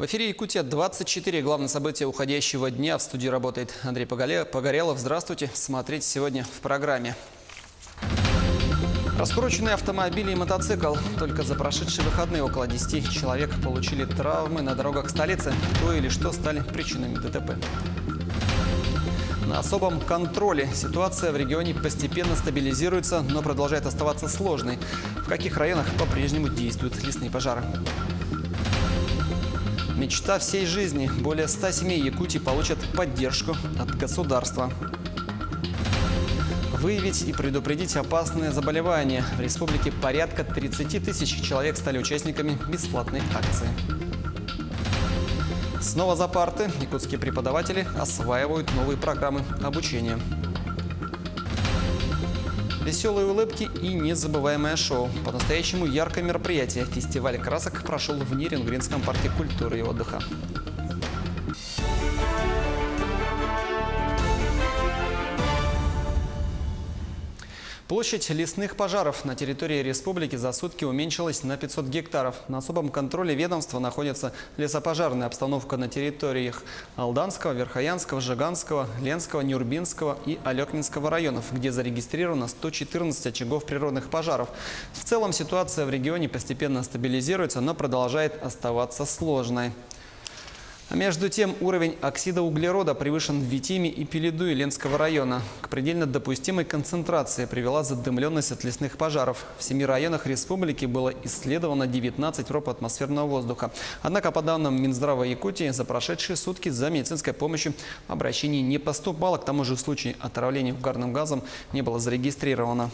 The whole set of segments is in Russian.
В эфире «Якутия-24». Главное событие уходящего дня. В студии работает Андрей Погорелов. Здравствуйте. Смотрите сегодня в программе. Раскрученные автомобили и мотоцикл. Только за прошедшие выходные около 10 человек получили травмы на дорогах столицы. Кто или что стали причинами ДТП. На особом контроле ситуация в регионе постепенно стабилизируется, но продолжает оставаться сложной. В каких районах по-прежнему действуют лесные пожары? Мечта всей жизни. Более 100 семей Якутии получат поддержку от государства. Выявить и предупредить опасные заболевания. В республике порядка 30 тысяч человек стали участниками бесплатной акции. Снова за парты. Якутские преподаватели осваивают новые программы обучения. Веселые улыбки и незабываемое шоу. По-настоящему яркое мероприятие. Фестиваль красок прошел в Нерюнгринском парке культуры и отдыха. Площадь лесных пожаров на территории республики за сутки уменьшилась на 500 гектаров. На особом контроле ведомства находится лесопожарная обстановка на территориях Алданского, Верхоянского, Жиганского, Ленского, Нюрбинского и Алекминского районов, где зарегистрировано 114 очагов природных пожаров. В целом ситуация в регионе постепенно стабилизируется, но продолжает оставаться сложной. А между тем, уровень оксида углерода превышен в Витиме и Пеледуе Ленского района. К предельно допустимой концентрации привела задымленность от лесных пожаров. В 7 районах республики было исследовано 19 проб атмосферного воздуха. Однако, по данным Минздрава Якутии, за прошедшие сутки за медицинской помощью обращений не поступало. К тому же в случае отравления угарным газом не было зарегистрировано.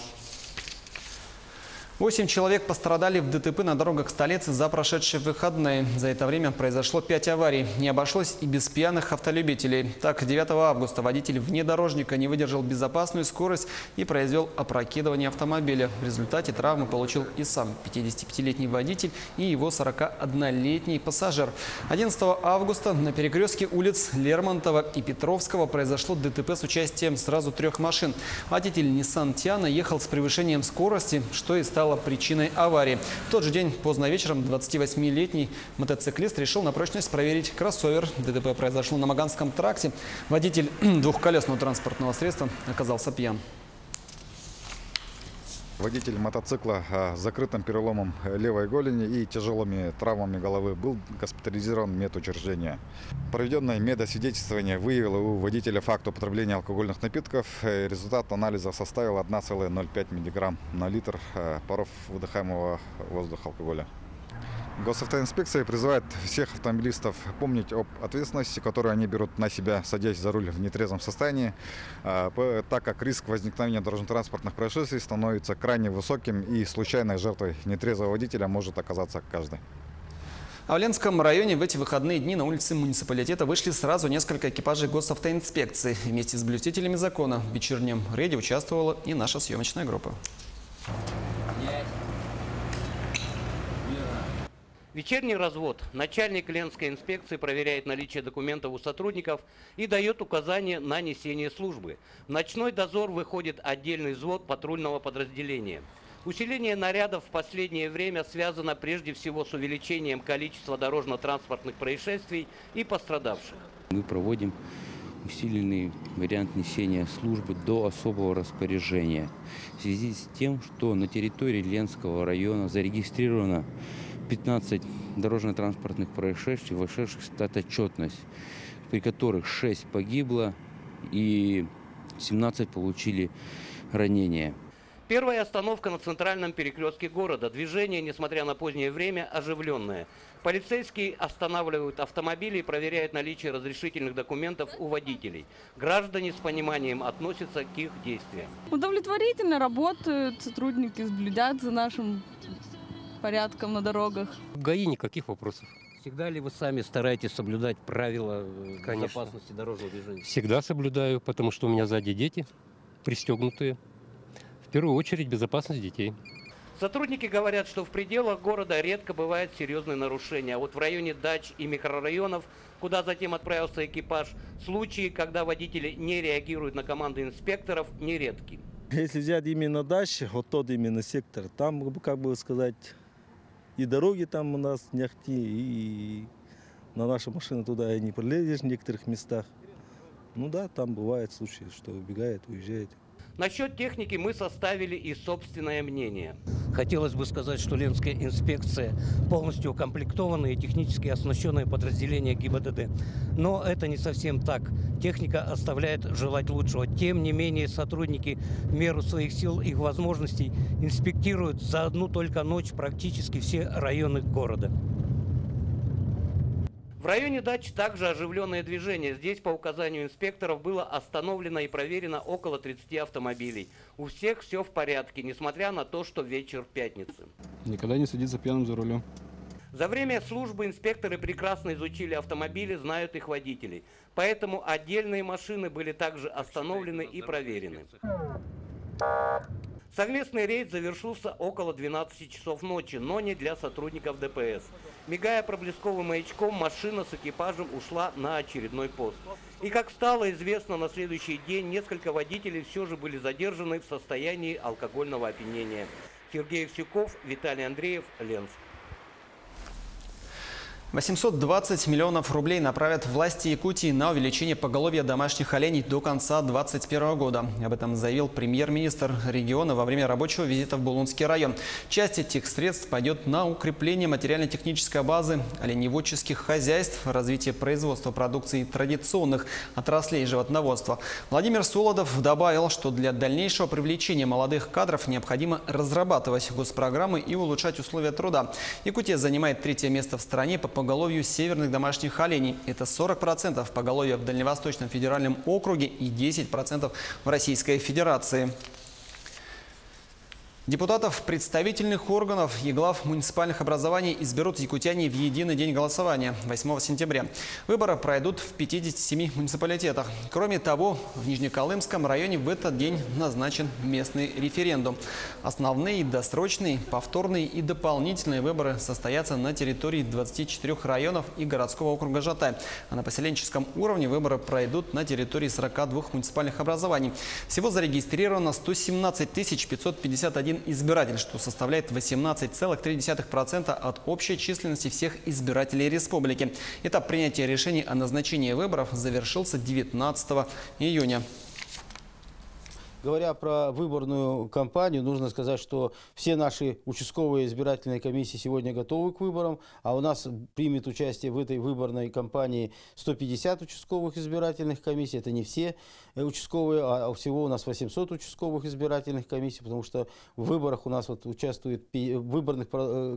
8 человек пострадали в ДТП на дорогах столицы за прошедшие выходные. За это время произошло 5 аварий. Не обошлось и без пьяных автолюбителей. Так, 9 августа водитель внедорожника не выдержал безопасную скорость и произвел опрокидывание автомобиля. В результате травмы получил и сам 55-летний водитель, и его 41-летний пассажир. 11 августа на перекрестке улиц Лермонтова и Петровского произошло ДТП с участием сразу 3 машин. Водитель Nissan Tiana ехал с превышением скорости, что и стало причиной аварии. В тот же день поздно вечером 28-летний мотоциклист решил на прочность проверить кроссовер. ДТП произошло на Маганском тракте. Водитель двухколесного транспортного средства оказался пьян. Водитель мотоцикла с закрытым переломом левой голени и тяжелыми травмами головы был госпитализирован в медучреждение. Проведенное медосвидетельствование выявило у водителя факт употребления алкогольных напитков. Результат анализа составил 1,05 мг на литр паров выдыхаемого воздуха алкоголя. Госавтоинспекция призывает всех автомобилистов помнить об ответственности, которую они берут на себя, садясь за руль в нетрезвом состоянии, так как риск возникновения дорожно-транспортных происшествий становится крайне высоким, и случайной жертвой нетрезвого водителя может оказаться каждый. А в Ленском районе в эти выходные дни на улице муниципалитета вышли сразу несколько экипажей госавтоинспекции. Вместе с блюстителями закона в вечернем рейде участвовала и наша съемочная группа. Вечерний развод. Начальник Ленской инспекции проверяет наличие документов у сотрудников и дает указания на несение службы. В ночной дозор выходит отдельный взвод патрульного подразделения. Усиление нарядов в последнее время связано прежде всего с увеличением количества дорожно-транспортных происшествий и пострадавших. Мы проводим усиленный вариант несения службы до особого распоряжения. В связи с тем, что на территории Ленского района зарегистрировано 15 дорожно-транспортных происшествий, вошедших в статотчетность, при которых 6 погибло и 17 получили ранения. Первая остановка на центральном перекрестке города. Движение, несмотря на позднее время, оживленное. Полицейские останавливают автомобили и проверяют наличие разрешительных документов у водителей. Граждане с пониманием относятся к их действиям. Удовлетворительно работают, сотрудники следят за нашим порядком на дорогах. В ГАИ никаких вопросов. Всегда ли вы сами стараетесь соблюдать правила безопасности дорожного движения? Всегда соблюдаю, потому что у меня сзади дети пристегнутые. В первую очередь безопасность детей. Сотрудники говорят, что в пределах города редко бывают серьезные нарушения. А вот в районе дач и микрорайонов, куда затем отправился экипаж, случаи, когда водители не реагируют на команды инспекторов, нередки. Если взять именно дачи, вот тот именно сектор, там, как бы сказать, и дороги там у нас не ахти, и На нашей машине туда и не пролезешь в некоторых местах. Ну да, там бывают случаи, что убегает, уезжает. Насчет техники мы составили и собственное мнение. Хотелось бы сказать, что Ленская инспекция полностью укомплектованное и технически оснащенное подразделение ГИБДД. Но это не совсем так. Техника оставляет желать лучшего. Тем не менее, сотрудники в меру своих сил и возможностей инспектируют за одну только ночь практически все районы города. В районе дач также оживленное движение. Здесь по указанию инспекторов было остановлено и проверено около 30 автомобилей. У всех все в порядке, несмотря на то, что вечер пятницы. Никогда не садиться пьяным за рулем. За время службы инспекторы прекрасно изучили автомобили, знают их водителей. Поэтому отдельные машины были также остановлены и проверены. Совместный рейд завершился около 12 часов ночи, но не для сотрудников ДПС. Мигая проблесковым маячком, машина с экипажем ушла на очередной пост. И, как стало известно, на следующий день несколько водителей все же были задержаны в состоянии алкогольного опьянения. Сергей Евсюков, Виталий Андреев, Ленск. 820 миллионов рублей направят власти Якутии на увеличение поголовья домашних оленей до конца 2021 года. Об этом заявил премьер-министр региона во время рабочего визита в Булунский район. Часть этих средств пойдет на укрепление материально-технической базы оленеводческих хозяйств, развитие производства продукции традиционных отраслей животноводства. Владимир Солодов добавил, что для дальнейшего привлечения молодых кадров необходимо разрабатывать госпрограммы и улучшать условия труда. Якутия занимает 3-е место в стране по поголовью северных домашних оленей. Это 40% поголовья в Дальневосточном федеральном округе и 10% в Российской Федерации. Депутатов представительных органов и глав муниципальных образований изберут якутяне в единый день голосования 8 сентября. Выборы пройдут в 57 муниципалитетах. Кроме того, в Нижнеколымском районе в этот день назначен местный референдум. Основные, досрочные, повторные и дополнительные выборы состоятся на территории 24 районов и городского округа Жатай. А на поселенческом уровне выборы пройдут на территории 42 муниципальных образований. Всего зарегистрировано 117 551 избиратель, что составляет 18,3% от общей численности всех избирателей республики. Этап принятия решений о назначении выборов завершился 19 июня. Говоря про выборную кампанию, нужно сказать, что все наши участковые избирательные комиссии сегодня готовы к выборам, а у нас примет участие в этой выборной кампании 150 участковых избирательных комиссий. Это не все участковые, а всего у нас 800 участковых избирательных комиссий, потому что в выборах у нас участвует, в выборных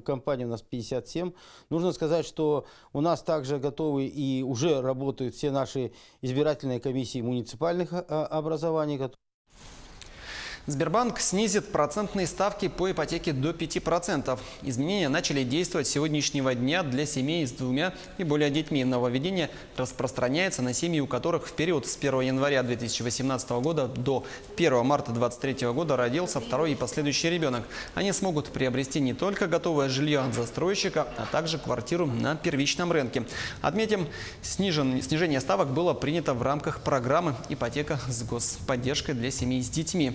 кампаниях у нас 57. Нужно сказать, что у нас также готовы и уже работают все наши избирательные комиссии муниципальных образований. Сбербанк снизит процентные ставки по ипотеке до 5%. Изменения начали действовать с сегодняшнего дня для семей с 2 и более детьми. Нововведение распространяется на семьи, у которых в период с 1 января 2018 года до 1 марта 2023 года родился второй и последующий ребенок. Они смогут приобрести не только готовое жилье от застройщика, а также квартиру на первичном рынке. Отметим, снижение ставок было принято в рамках программы «Ипотека с господдержкой для семей с детьми».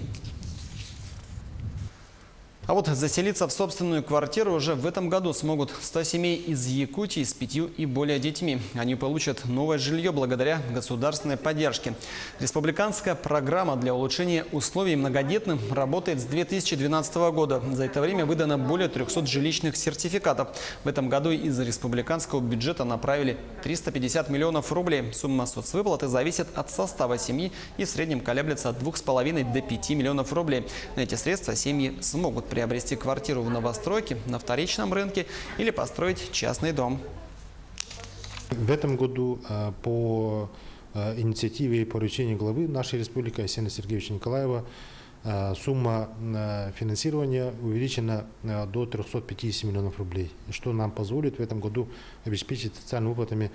А вот заселиться в собственную квартиру уже в этом году смогут 100 семей из Якутии с 5 и более детьми. Они получат новое жилье благодаря государственной поддержке. Республиканская программа для улучшения условий многодетным работает с 2012 года. За это время выдано более 300 жилищных сертификатов. В этом году из республиканского бюджета направили 350 миллионов рублей. Сумма соцвыплаты зависит от состава семьи и в среднем колеблется от 2,5 до 5 миллионов рублей. На эти средства семьи смогут приобрести квартиру в новостройке, на вторичном рынке или построить частный дом. В этом году по инициативе и поручению главы нашей республики Арсения Сергеевича Николаева сумма финансирования увеличена до 350 миллионов рублей, что нам позволит в этом году обеспечить социальными выплатами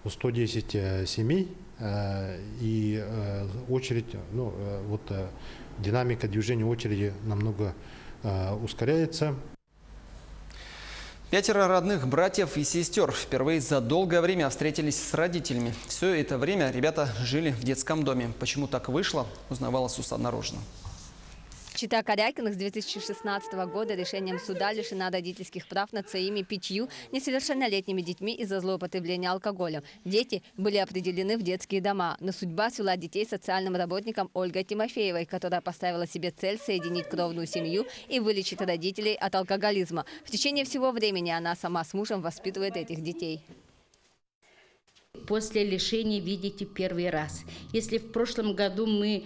110 семей и очередь, динамика движения очереди намного ускоряется. 5 родных братьев и сестер впервые за долгое время встретились с родителями. Все это время ребята жили в детском доме. Почему так вышло, узнавала Сусанна Рожна. Чита Корякиных с 2016 года решением суда лишена родительских прав над своими 5 несовершеннолетними детьми из-за злоупотребления алкоголем. Дети были определены в детские дома, но судьба свела детей социальным работникам Ольгой Тимофеевой, которая поставила себе цель соединить кровную семью и вылечить родителей от алкоголизма. В течение всего времени она сама с мужем воспитывает этих детей. После лишения видите первый раз. Если в прошлом году мы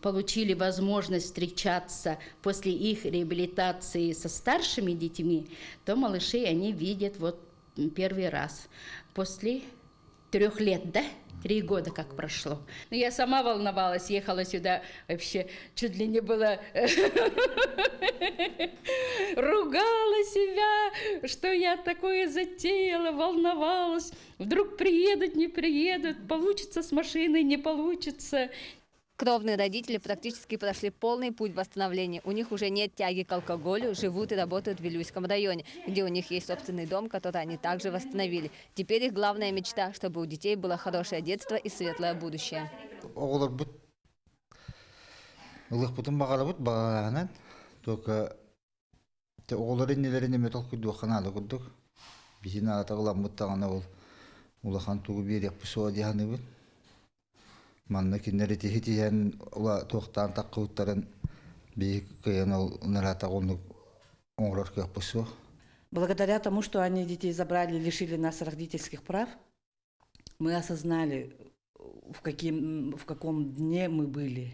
получили возможность встречаться после их реабилитации со старшими детьми, то малышей они видят вот первый раз. После 3 лет, да? 3 года как прошло. Но я сама волновалась, ехала сюда, вообще чуть ли не было... Ругала себя, что я такое затеяла, волновалась. Вдруг приедут, не приедут, получится с машиной, не получится. Кровные родители практически прошли полный путь восстановления. У них уже нет тяги к алкоголю, живут и работают в Вилюйском районе, где у них есть собственный дом, который они также восстановили. Теперь их главная мечта, чтобы у детей было хорошее детство и светлое будущее. Благодаря тому, что они детей забрали, лишили нас родительских прав, мы осознали, в каком дне мы были.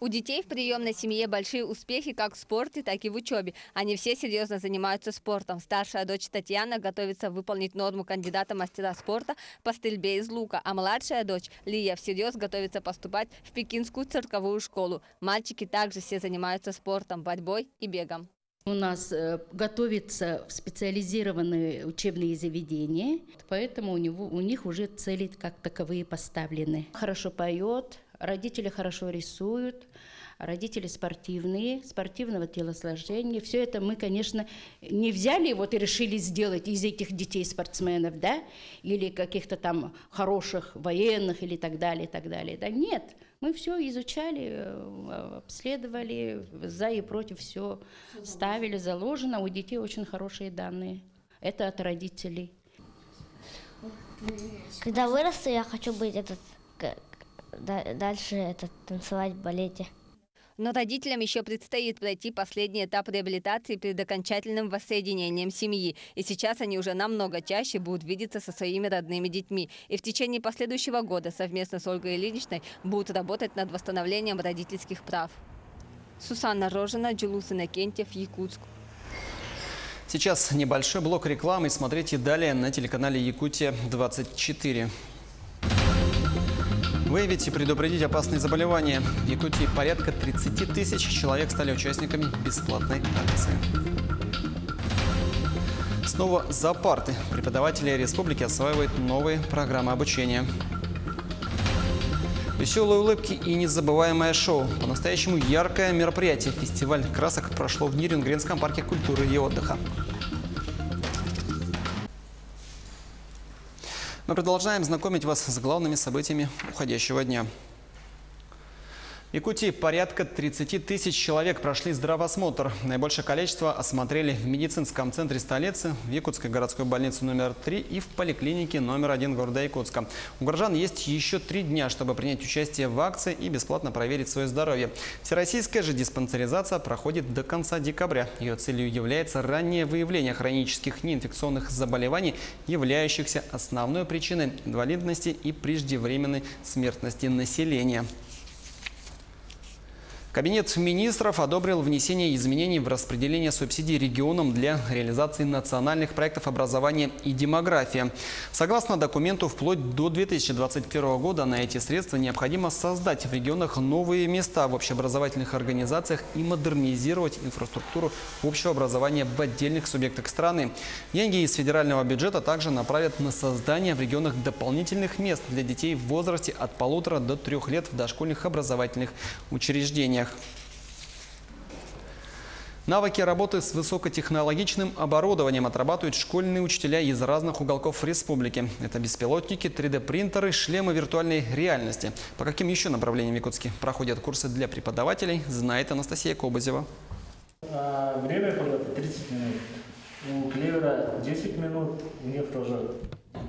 У детей в приемной семье большие успехи как в спорте, так и в учебе. Они все серьезно занимаются спортом. Старшая дочь Татьяна готовится выполнить норму кандидата мастера спорта по стрельбе из лука, а младшая дочь Лия всерьез готовится поступать в пекинскую цирковую школу. Мальчики также все занимаются спортом, борьбой и бегом. У нас готовятся специализированные учебные заведения, поэтому у них уже цели как таковые поставлены. Хорошо поет, родители хорошо рисуют, родители спортивные, спортивного телосложения. Все это мы, конечно, не взяли вот и решили сделать из этих детей спортсменов, да, или каких-то там хороших военных или так далее, так далее. Да нет, мы все изучали, обследовали, за и против все ставили, заложено. У детей очень хорошие данные. Это от родителей. Когда вырасту, я хочу быть дальше танцевать в балете. Но родителям еще предстоит пройти последний этап реабилитации перед окончательным воссоединением семьи. И сейчас они уже намного чаще будут видеться со своими родными детьми. И в течение последующего года совместно с Ольгой Ильиничной будут работать над восстановлением родительских прав. Сусанна Рожина, Джулус Иннокентьев, Якутск. Сейчас небольшой блок рекламы. Смотрите далее на телеканале Якутия-24. Выявить и предупредить опасные заболевания. В Якутии порядка 30 тысяч человек стали участниками бесплатной акции. Снова за парты. Преподаватели республики осваивают новые программы обучения. Веселые улыбки и незабываемое шоу. По-настоящему яркое мероприятие. Фестиваль красок прошло в Нирингренском парке культуры и отдыха. Мы продолжаем знакомить вас с главными событиями уходящего дня. В Якутии порядка 30 тысяч человек прошли здравосмотр. Наибольшее количество осмотрели в медицинском центре столицы, в Якутской городской больнице номер 3 и в поликлинике номер 1 города Якутска. У горожан есть еще 3 дня, чтобы принять участие в акции и бесплатно проверить свое здоровье. Всероссийская же диспансеризация проходит до конца декабря. Ее целью является раннее выявление хронических неинфекционных заболеваний, являющихся основной причиной инвалидности и преждевременной смертности населения. Кабинет министров одобрил внесение изменений в распределение субсидий регионам для реализации национальных проектов образования и демографии. Согласно документу, вплоть до 2021 года на эти средства необходимо создать в регионах новые места в общеобразовательных организациях и модернизировать инфраструктуру общего образования в отдельных субъектах страны. Деньги из федерального бюджета также направят на создание в регионах дополнительных мест для детей в возрасте от 1,5 до 3 лет в дошкольных образовательных учреждениях. Навыки работы с высокотехнологичным оборудованием отрабатывают школьные учителя из разных уголков республики. Это беспилотники, 3D-принтеры, шлемы виртуальной реальности. По каким еще направлениям в Якутске проходят курсы для преподавателей, знает Анастасия Кобызева. Время полета 30 минут. У Клевера 10 минут, у них тоже.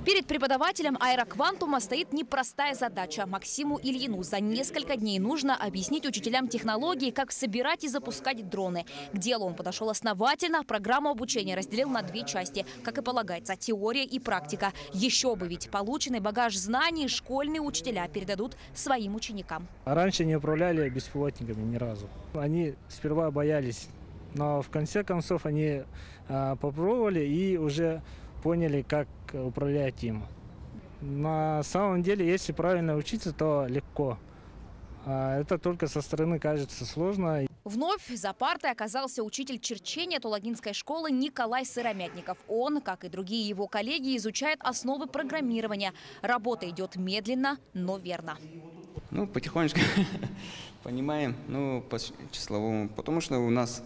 Перед преподавателем аэроквантума стоит непростая задача. Максиму Ильину за несколько дней нужно объяснить учителям технологии, как собирать и запускать дроны. К делу он подошел основательно. Программу обучения разделил на две части. Как и полагается, теория и практика. Еще бы, ведь полученный багаж знаний школьные учителя передадут своим ученикам. Раньше не управляли беспилотниками ни разу. Они сперва боялись, но в конце концов они попробовали и уже поняли, как управлять им. На самом деле, если правильно учиться, то легко. Это только со стороны кажется сложно. Вновь за партой оказался учитель черчения Тулагинской школы Николай Сыромятников. Он, как и другие его коллеги, изучает основы программирования. Работа идет медленно, но верно. Потихонечку понимаем, по числовому, потому что у нас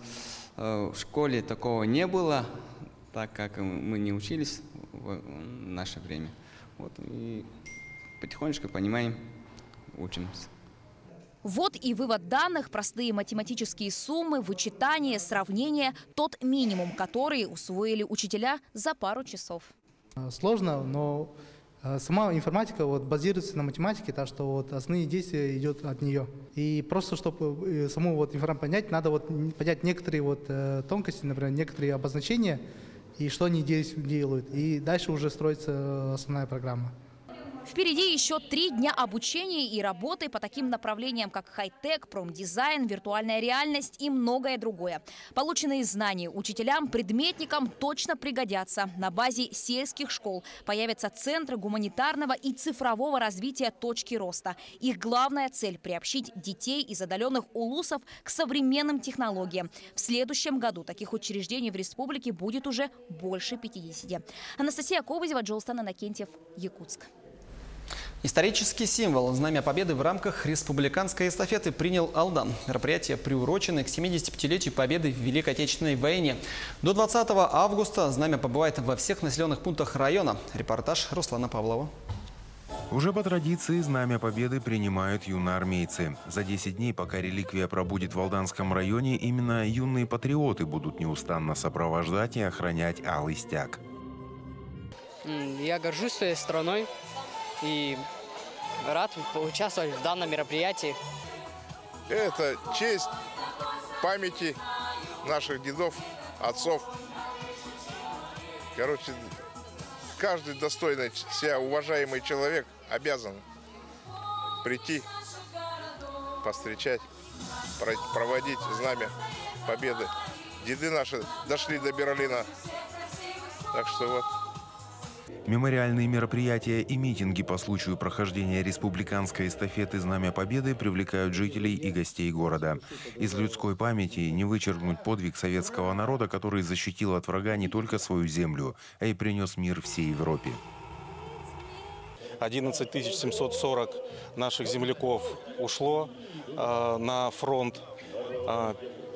в школе такого не было, так как мы не учились в наше время. И потихонечку понимаем, учимся. Вот и вывод данных, простые математические суммы, вычитание, сравнение – тот минимум, который усвоили учителя за пару часов. Сложно, но сама информатика базируется на математике, так что основные действия идут от нее. И просто, чтобы саму информацию понять, надо понять некоторые тонкости, например, некоторые обозначения, и что они делают. И дальше уже строится основная программа. Впереди еще 3 дня обучения и работы по таким направлениям, как хай-тек, промдизайн, виртуальная реальность и многое другое. Полученные знания учителям, предметникам точно пригодятся. На базе сельских школ появятся центры гуманитарного и цифрового развития точки роста. Их главная цель – приобщить детей из отдаленных улусов к современным технологиям. В следующем году таких учреждений в республике будет уже больше 50. Анастасия Кобызева, Джолстан Иннокентьев, Якутск. Исторический символ Знамя Победы в рамках республиканской эстафеты принял Алдан. Мероприятие приурочено к 75-летию Победы в Великой Отечественной войне. До 20 августа знамя побывает во всех населенных пунктах района. Репортаж Руслана Павлова. Уже по традиции Знамя Победы принимают юноармейцы. За 10 дней, пока реликвия пробудет в Алданском районе, именно юные патриоты будут неустанно сопровождать и охранять алый стяг. Я горжусь своей страной и рад поучаствовать в данном мероприятии. Это честь памяти наших дедов, отцов. Каждый достойный себя уважаемый человек обязан прийти, повстречать, проводить Знамя Победы. Деды наши дошли до Берлина. Так что Мемориальные мероприятия и митинги по случаю прохождения республиканской эстафеты «Знамя Победы» привлекают жителей и гостей города. Из людской памяти не вычеркнуть подвиг советского народа, который защитил от врага не только свою землю, а и принес мир всей Европе. 11 740 наших земляков ушло на фронт.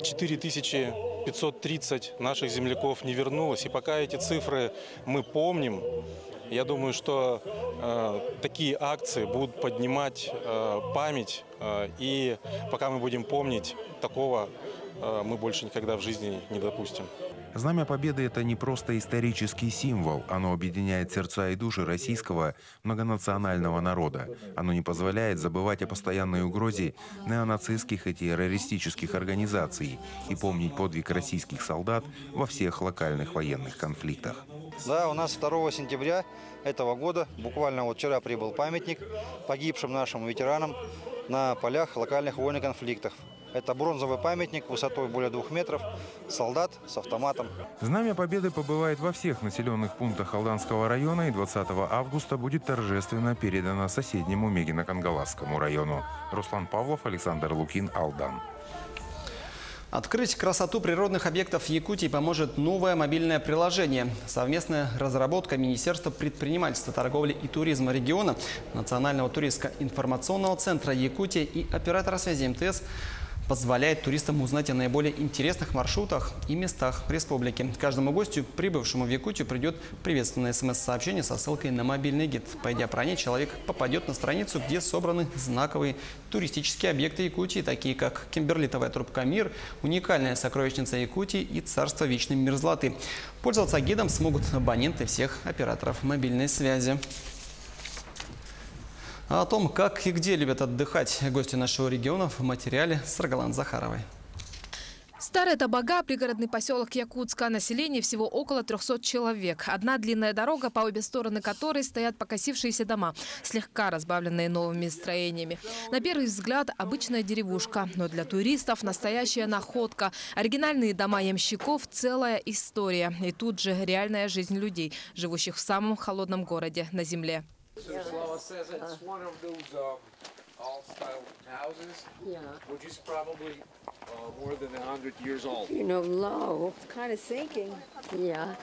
4530 наших земляков не вернулось. И пока эти цифры мы помним, я думаю, что такие акции будут поднимать память. И пока мы будем помнить, такого мы больше никогда в жизни не допустим. Знамя Победы – это не просто исторический символ. Оно объединяет сердца и души российского многонационального народа. Оно не позволяет забывать о постоянной угрозе неонацистских и террористических организаций и помнить подвиг российских солдат во всех локальных военных конфликтах. Да, у нас 2 сентября этого года, буквально вчера прибыл памятник погибшим нашим ветеранам на полях локальных военных конфликтов. Это бронзовый памятник высотой более 2 метров, солдат с автоматом. Знамя Победы побывает во всех населенных пунктах Алданского района и 20 августа будет торжественно передано соседнему Мегино-Кангаласскому району. Руслан Павлов, Александр Лукин, Алдан. Открыть красоту природных объектов Якутии поможет новое мобильное приложение. Совместная разработка Министерства предпринимательства, торговли и туризма региона, Национального туристско-информационного центра Якутии и оператора связи МТС позволяет туристам узнать о наиболее интересных маршрутах и местах республики. Каждому гостю, прибывшему в Якутию, придет приветственное СМС-сообщение со ссылкой на мобильный гид. Пойдя по ней, человек попадет на страницу, где собраны знаковые туристические объекты Якутии, такие как кимберлитовая трубка «Мир», уникальная сокровищница Якутии и царство вечной мерзлоты. Пользоваться гидом смогут абоненты всех операторов мобильной связи. А о том, как и где любят отдыхать гости нашего региона, в материале Саргалан Захаровой. Старая Табага – пригородный поселок Якутска. Население всего около 300 человек. Одна длинная дорога, по обе стороны которой стоят покосившиеся дома, слегка разбавленные новыми строениями. На первый взгляд обычная деревушка, но для туристов настоящая находка. Оригинальные дома ямщиков – целая история. И тут же реальная жизнь людей, живущих в самом холодном городе на земле. More than 100 years old. You know, low. It's kind of sinking. Yeah.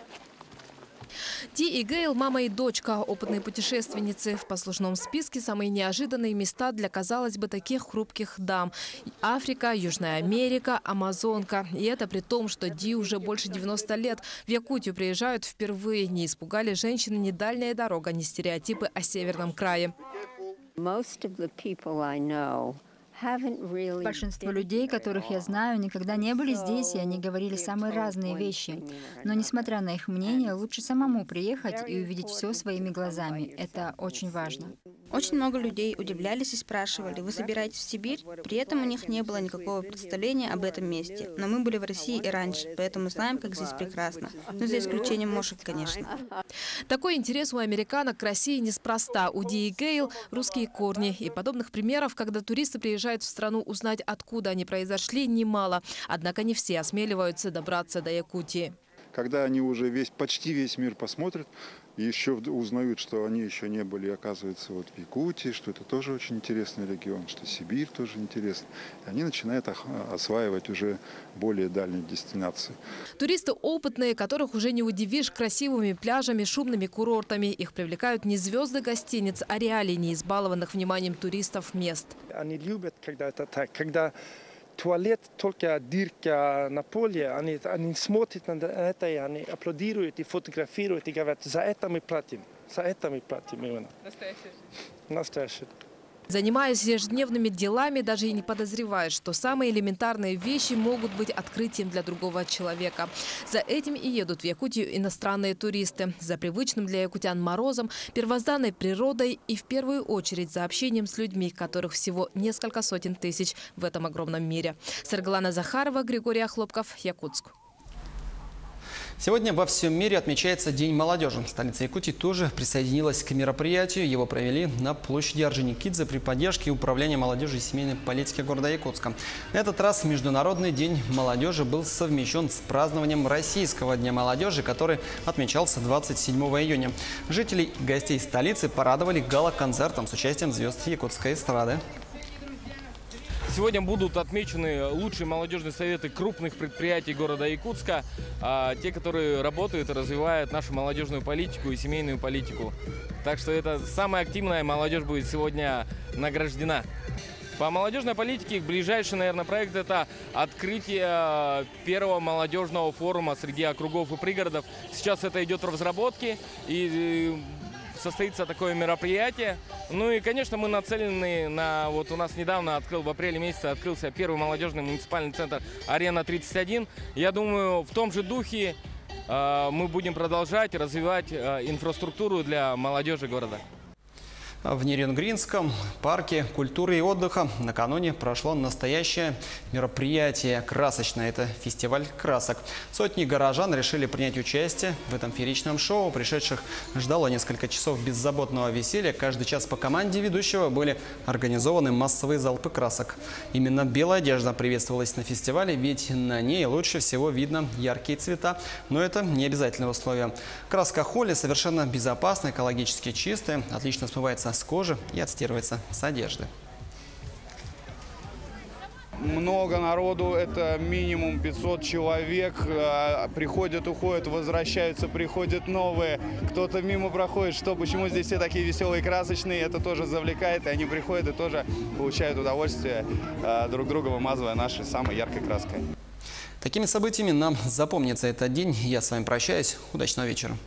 Ди и Гейл – мама и дочка, опытные путешественницы. В послужном списке самые неожиданные места для, казалось бы, таких хрупких дам. Африка, Южная Америка, Амазонка. И это при том, что Ди уже больше 90 лет. В Якутию приезжают впервые. Не испугали женщины ни дальняя дорога, ни стереотипы о северном крае. Большинство людей, которых я знаю, никогда не были здесь, и они говорили самые разные вещи. Но, несмотря на их мнение, лучше самому приехать и увидеть все своими глазами. Это очень важно. Очень много людей удивлялись и спрашивали: вы собираетесь в Сибирь? При этом у них не было никакого представления об этом месте. Но мы были в России и раньше, поэтому знаем, как здесь прекрасно. Но за исключением мошек, конечно. Такой интерес у американок к России неспроста. У Ди и Гейл русские корни. И подобных примеров, когда туристы приезжают в страну узнать, откуда они произошли, немало. Однако не все осмеливаются добраться до Якутии. Когда они уже почти весь мир посмотрят, и еще узнают, что они еще не были, оказывается, вот в Якутии, что это тоже очень интересный регион, что Сибирь тоже интересна. И они начинают осваивать уже более дальние дестинации. Туристы опытные, которых уже не удивишь красивыми пляжами, шумными курортами. Их привлекают не звезды гостиниц, а реалии не избалованных вниманием туристов мест. Они любят, когда это так, когда туалет только дырка на поле, они смотрят на это, и они аплодируют и фотографируют, и говорят: за это мы платим, именно. Настоящий. Занимаясь ежедневными делами, даже и не подозреваешь, что самые элементарные вещи могут быть открытием для другого человека. За этим и едут в Якутию иностранные туристы. За привычным для якутян морозом, первозданной природой и в первую очередь за общением с людьми, которых всего несколько сотен тысяч в этом огромном мире. Саргалана Захарова, Григорий Охлопков, Якутск. Сегодня во всем мире отмечается День молодежи. Столица Якутии тоже присоединилась к мероприятию. Его провели на площади Орджоникидзе при поддержке Управления молодежи и семейной политики города Якутска. На этот раз Международный день молодежи был совмещен с празднованием Российского дня молодежи, который отмечался 27 июня. Жителей и гостей столицы порадовали гала-концертом с участием звезд якутской эстрады. Сегодня будут отмечены лучшие молодежные советы крупных предприятий города Якутска, те, которые работают и развивают нашу молодежную политику и семейную политику. Так что это самая активная молодежь будет сегодня награждена. По молодежной политике ближайший, наверное, проект – это открытие первого молодежного форума среди округов и пригородов. Сейчас это идет в разработке, и состоится такое мероприятие. Ну и, конечно, мы нацелены на... Вот у нас недавно в апреле месяце открылся первый молодежный муниципальный центр «Арена-31». Я думаю, в том же духе мы будем продолжать развивать инфраструктуру для молодежи города. В Неренгринском парке культуры и отдыха накануне прошло настоящее мероприятие красочное. Это фестиваль красок. Сотни горожан решили принять участие в этом фееричном шоу. Пришедших ждало несколько часов беззаботного веселья. Каждый час по команде ведущего были организованы массовые залпы красок. Именно белая одежда приветствовалась на фестивале, ведь на ней лучше всего видно яркие цвета. Но это не обязательное условие. Краска холли совершенно безопасная, экологически чистая, отлично смывается с кожи и отстирывается с одежды. много народу, это минимум 500 человек. Приходят, уходят, возвращаются, приходят новые. Кто-то мимо проходит, почему здесь все такие веселые, красочные. Это тоже завлекает, и они приходят и тоже получают удовольствие, друг друга вымазывая нашей самой яркой краской. Такими событиями нам запомнится этот день. Я с вами прощаюсь. Удачного вечера.